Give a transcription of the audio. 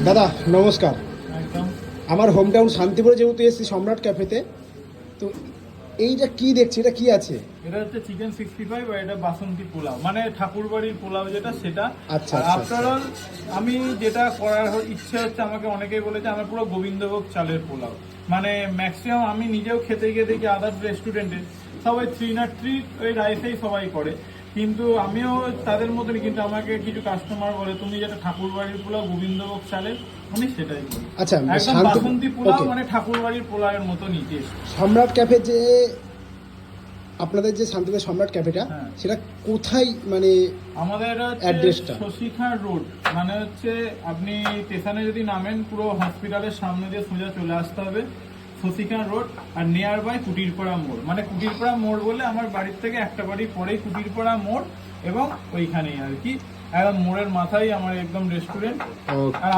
দাদা নমস্কার। একদম। আমার হোম টাউন শান্তিপুরে যেহেতু এসেছি সম্রাট ক্যাফেতে, তো এইটা কি দেখছি, এটা কি আছে? এটা হচ্ছে চিকেন 65 আর এটা বাসন্তী পোলাও, মানে ঠাকুরবাড়ির পোলাও যেটা সেটা। আচ্ছা, আর আচ্ছা, আফটার অল আমি যেটা করার ইচ্ছে হচ্ছে, আমাকে অনেকেই বলেছে আমার পুরো গোবিন্দভোগ চালের পোলাও, মানে ম্যাক্সিমাম আমি নিজেও খেতে গিয়ে দেখি আদার্স রেস্টুরেন্টে সবাই 3 ওই রাইসেই সবাই করে, কিন্তু আমিও তাদের মতনই, কিন্তু আমাকে কিছু কাস্টমার বলে তুমি যেটা ঠাকুরবাড়ির পোলাও গোবিন্দভোগ চালের, আমি সেটাই করি। আচ্ছা, একদম বাসন্তী পোলাও, মানে ঠাকুরবাড়ির পোলাওয়ের মতনই টেস্ট। সম্রাট ক্যাফে যে আপনাদের যে শান্তিপুর সম্রাট ক্যাফেটা, হ্যাঁ। সেটা কোথায়, মানে আমাদের অ্যাড্রেসটা? শশীখা রোড, মানে হচ্ছে আপনি স্টেশনে যদি নামেন পুরো হসপিটালের সামনে দিয়ে সোজা চলে আসতে হবে, শশীখা রোড। আর নিয়ার বাই কুটিরপাড়া মোড়, মানে কুটিরপাড়া মোড় বলে আমার বাড়ির থেকে একটা বাড়ি পরেই কুটিরপাড়া মোড়, এবং ওইখানেই আর কি একদম মোড়ের মাথায় আমার একদম রেস্টুরেন্ট। আর